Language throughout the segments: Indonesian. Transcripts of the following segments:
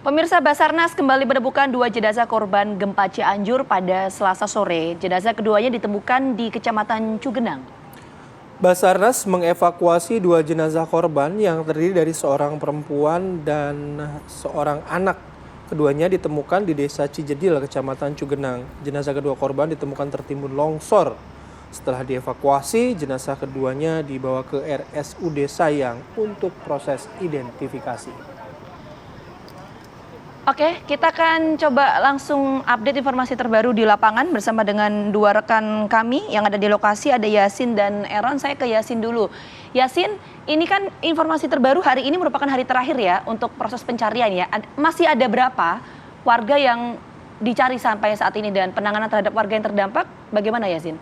Pemirsa, Basarnas kembali menemukan dua jenazah korban gempa Cianjur pada Selasa sore. Jenazah keduanya ditemukan di Kecamatan Cugenang. Basarnas mengevakuasi dua jenazah korban yang terdiri dari seorang perempuan dan seorang anak. Keduanya ditemukan di Desa Cijedil, Kecamatan Cugenang. Jenazah kedua korban ditemukan tertimbun longsor. Setelah dievakuasi, jenazah keduanya dibawa ke RSUD Sayang untuk proses identifikasi. Oke, kita akan coba langsung update informasi terbaru di lapangan bersama dengan dua rekan kami yang ada di lokasi, ada Yasin dan Eron. Saya ke Yasin dulu. Yasin, ini kan informasi terbaru hari ini merupakan hari terakhir ya untuk proses pencarian ya. Masih ada berapa warga yang dicari sampai saat ini dan penanganan terhadap warga yang terdampak bagaimana, Yasin?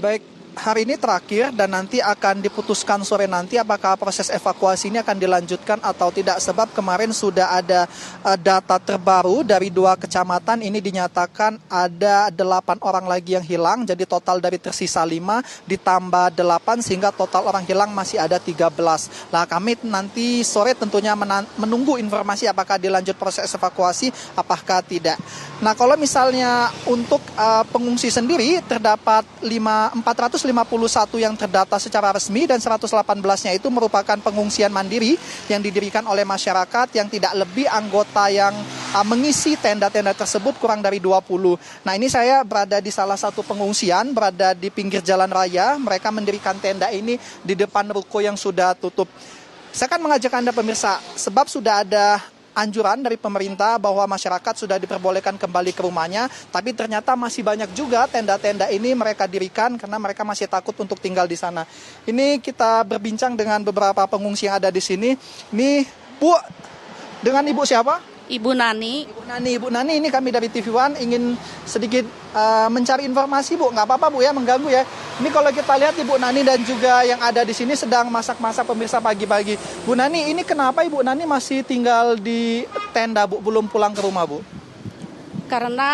Baik, hari ini terakhir dan nanti akan diputuskan sore nanti apakah proses evakuasi ini akan dilanjutkan atau tidak. Sebab kemarin sudah ada data terbaru dari dua kecamatan, ini dinyatakan ada 8 orang lagi yang hilang. Jadi total dari tersisa 5 ditambah 8 sehingga total orang hilang masih ada 13. Nah, kami nanti sore tentunya menunggu informasi apakah dilanjut proses evakuasi apakah tidak. Nah, kalau misalnya untuk pengungsi sendiri terdapat 451 yang terdata secara resmi dan 118-nya itu merupakan pengungsian mandiri yang didirikan oleh masyarakat yang tidak lebih anggota yang mengisi tenda-tenda tersebut kurang dari 20. Nah, ini saya berada di salah satu pengungsian, berada di pinggir jalan raya. Mereka mendirikan tenda ini di depan ruko yang sudah tutup. Saya akan mengajak Anda pemirsa, sebab sudah ada anjuran dari pemerintah bahwa masyarakat sudah diperbolehkan kembali ke rumahnya, tapi ternyata masih banyak juga tenda-tenda ini mereka dirikan karena mereka masih takut untuk tinggal di sana. Ini kita berbincang dengan beberapa pengungsi yang ada di sini. Ini Bu, dengan Ibu siapa? Ibu Nani. Ibu Nani, ini kami dari TV One ingin sedikit mencari informasi, Bu. Nggak apa-apa, Bu, ya, mengganggu ya. Ini kalau kita lihat Ibu Nani dan juga yang ada di sini sedang masak-masak pemirsa pagi-pagi. Bu Nani, ini kenapa Ibu Nani masih tinggal di tenda, Bu? Belum pulang ke rumah, Bu? Karena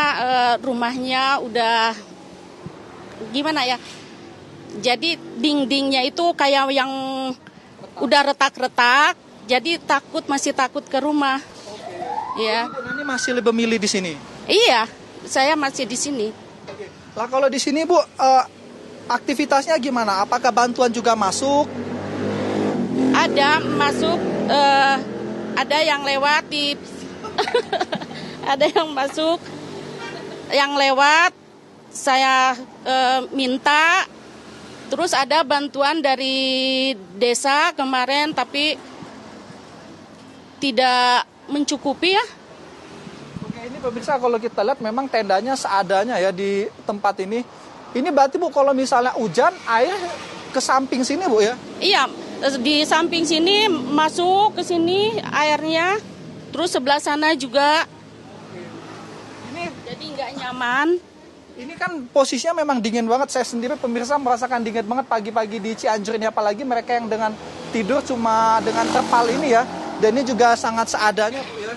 rumahnya udah gimana ya? Jadi dindingnya itu kayak yang udah retak-retak. Jadi masih takut ke rumah. Ya. Ibu Nani masih lebih memilih di sini? Iya, saya masih di sini. Lah kalau di sini, Bu, aktivitasnya gimana? Apakah bantuan juga masuk? Ada masuk, ada yang lewat di, ada yang masuk, yang lewat. Saya minta, terus ada bantuan dari desa kemarin, tapi tidak mencukupi ya. Oke, ini pemirsa kalau kita lihat memang tendanya seadanya ya di tempat ini. Ini berarti, Bu, kalau misalnya hujan, air ke samping sini, Bu, ya? Iya, di samping sini masuk ke sini airnya, terus sebelah sana juga. Ini Jadi nggak nyaman. Ini kan posisinya memang dingin banget. Saya sendiri pemirsa merasakan dingin banget pagi-pagi di Cianjur ini. Apalagi mereka yang dengan tidur cuma dengan terpal ini ya. Dan ini juga sangat seadanya, Bu, ya?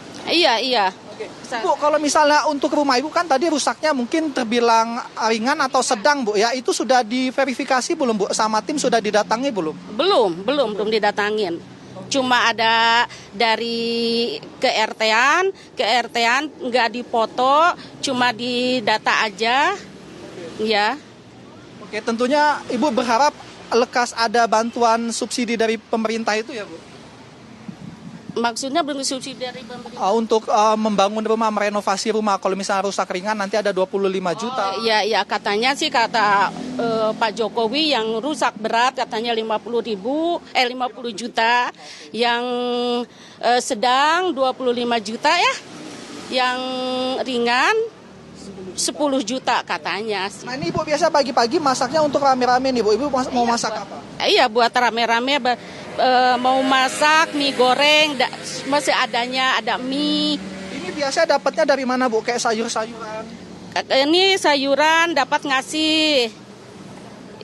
Iya. Oke. Bu, kalau misalnya untuk rumah Ibu kan tadi rusaknya mungkin terbilang ringan atau sedang, Bu, ya. Itu sudah diverifikasi belum, Bu? Sama tim sudah didatangi belum? Belum didatangin. Cuma ada dari ke RT-an nggak dipoto, cuma di data aja, ya. Oke, tentunya Ibu berharap lekas ada bantuan subsidi dari pemerintah itu ya, Bu? Maksudnya belum subsidi dari pemerintah. Untuk membangun rumah, merenovasi rumah. Kalau misalnya rusak ringan nanti ada 25 juta. Iya, katanya sih kata Pak Jokowi yang rusak berat katanya 50 juta. Yang sedang 25 juta ya. Yang ringan 10 juta katanya. Nah, ini Ibu biasa pagi-pagi masaknya untuk rame-rame nih, Bu. Ibu mau masak apa? Iya, buat rame-rame. Mau masak mie goreng, masih adanya ada mie. Ini biasa dapatnya dari mana, Bu? Kayak sayur-sayuran? Ini sayuran dapat ngasih.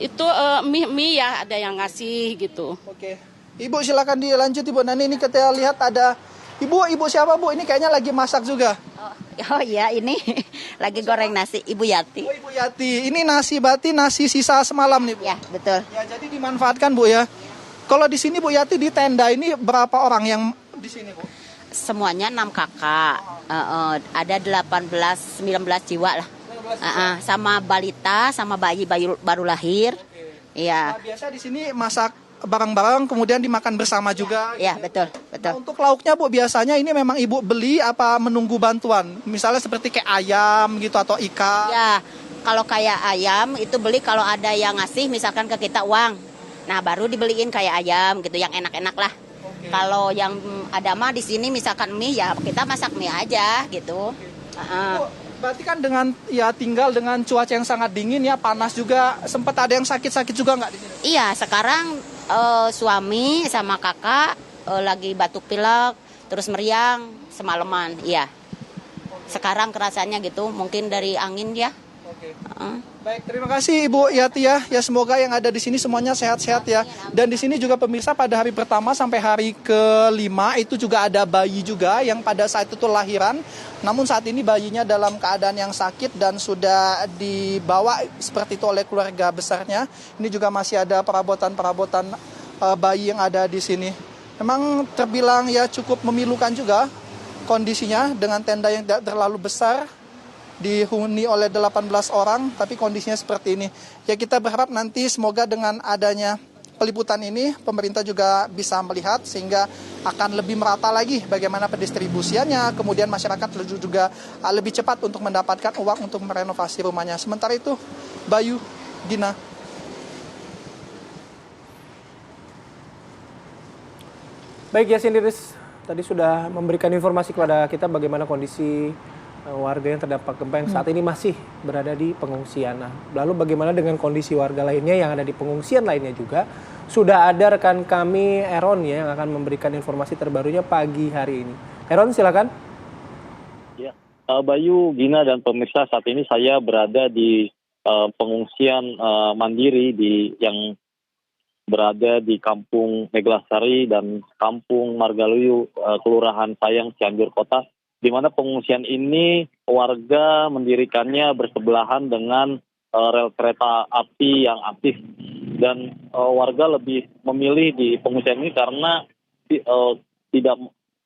Itu mie ya ada yang ngasih gitu. Oke. Ibu silakan dilanjut, Ibu. Nah, ini kita lihat ada Ibu siapa, Bu? Ini kayaknya lagi masak juga. Oh iya, ini lagi goreng nasi, Ibu Yati. Oh, Ibu Yati. Ini nasi berarti nasi sisa semalam nih, Bu? Ya, betul. Ya, jadi dimanfaatkan, Bu, ya. Kalau di sini Bu Yati, di tenda ini berapa orang yang di sini Bu? Semuanya 6 kakak. Ada 18, 19 jiwa lah. Sama balita, sama bayi baru lahir. Iya. Nah, biasa di sini masak bareng-bareng kemudian dimakan bersama juga. Iya, betul, betul. Nah, untuk lauknya Bu, biasanya ini memang Ibu beli apa menunggu bantuan? Misalnya seperti kayak ayam gitu atau ikan? Ya, kalau kayak ayam itu beli kalau ada yang ngasih misalkan ke kita uang. Nah, baru dibeliin kayak ayam gitu yang enak-enak lah. Kalau yang ada mah di sini misalkan mie ya kita masak mie aja gitu. Bu, berarti kan dengan ya tinggal dengan cuaca yang sangat dingin ya, panas juga, sempat ada yang sakit-sakit juga nggak di sini? Iya, sekarang suami sama kakak lagi batuk pilek, terus meriang semalaman. Iya. Sekarang kerasanya gitu, mungkin dari angin ya. Baik, terima kasih Ibu Yati ya. Ya semoga yang ada di sini semuanya sehat-sehat ya. Dan di sini juga pemirsa pada hari pertama sampai hari kelima itu juga ada bayi juga yang pada saat itu lahiran. Namun saat ini bayinya dalam keadaan yang sakit dan sudah dibawa seperti itu oleh keluarga besarnya. Ini juga masih ada perabotan-perabotan bayi yang ada di sini. Memang terbilang ya cukup memilukan juga kondisinya dengan tenda yang tidak terlalu besar, dihuni oleh 18 orang, tapi kondisinya seperti ini. Ya kita berharap nanti semoga dengan adanya peliputan ini, pemerintah juga bisa melihat sehingga akan lebih merata lagi bagaimana pendistribusiannya, kemudian masyarakat juga lebih cepat untuk mendapatkan uang untuk merenovasi rumahnya. Sementara itu, Bayu, Gina. Baik, Yasin Iris tadi sudah memberikan informasi kepada kita bagaimana kondisi warga yang terdampak gempa yang saat ini masih berada di pengungsian. Nah, lalu bagaimana dengan kondisi warga lainnya yang ada di pengungsian lainnya juga? Sudah ada rekan kami Eron ya yang akan memberikan informasi terbarunya pagi hari ini. Eron, silakan. Ya, Bayu, Gina dan pemirsa, saat ini saya berada di pengungsian mandiri yang berada di Kampung Neglasari dan Kampung Margaluyu, Kelurahan Sayang, Cianjur Kota, di mana pengungsian ini warga mendirikannya bersebelahan dengan rel kereta api yang aktif, dan warga lebih memilih di pengungsian ini karena tidak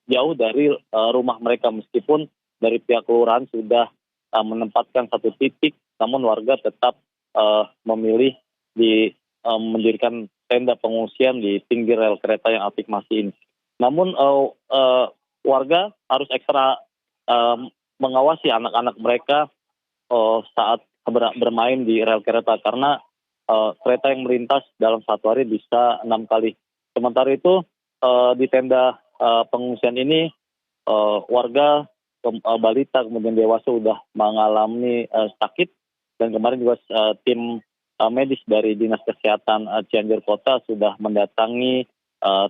jauh dari rumah mereka, meskipun dari pihak kelurahan sudah menempatkan satu titik, namun warga tetap memilih mendirikan tenda pengungsian di pinggir rel kereta yang aktif masih ini. Namun warga harus ekstra mengawasi anak-anak mereka saat bermain di rel kereta, karena kereta yang melintas dalam satu hari bisa 6 kali. Sementara itu di tenda pengungsian ini warga balita kemudian dewasa sudah mengalami sakit, dan kemarin juga tim medis dari Dinas Kesehatan Cianjur Kota sudah mendatangi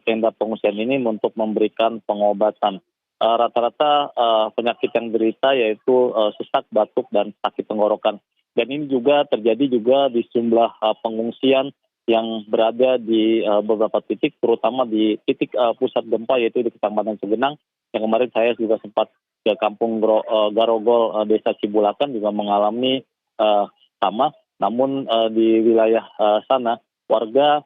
tenda pengungsian ini untuk memberikan pengobatan. Rata-rata penyakit yang derita yaitu sesak, batuk, dan sakit tenggorokan. Dan ini juga terjadi juga di sejumlah pengungsian yang berada di beberapa titik, terutama di titik pusat gempa yaitu di Kecamatan Cugenang, yang kemarin saya juga sempat ke Kampung Garogol, Desa Cibulakan juga mengalami sama. Namun di wilayah sana warga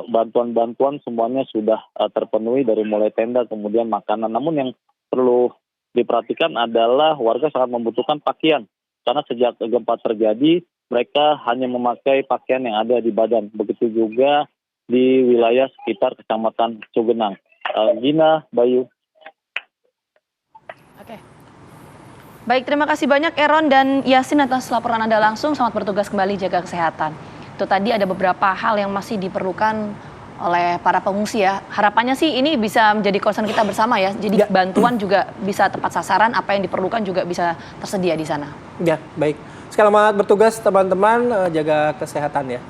bantuan-bantuan semuanya sudah terpenuhi dari mulai tenda kemudian makanan. Namun yang perlu diperhatikan adalah warga sangat membutuhkan pakaian, karena sejak gempa terjadi mereka hanya memakai pakaian yang ada di badan. Begitu juga di wilayah sekitar Kecamatan Cugenang. Gina, Bayu. Oke. Baik, terima kasih banyak Eron dan Yasin atas laporan Anda langsung. Selamat bertugas kembali, jaga kesehatan. Itu tadi ada beberapa hal yang masih diperlukan oleh para pengungsi ya. Harapannya sih ini bisa menjadi concern kita bersama ya. Jadi bantuan juga bisa tepat sasaran, apa yang diperlukan juga bisa tersedia di sana. Ya, baik. Selamat bertugas teman-teman, jaga kesehatan ya.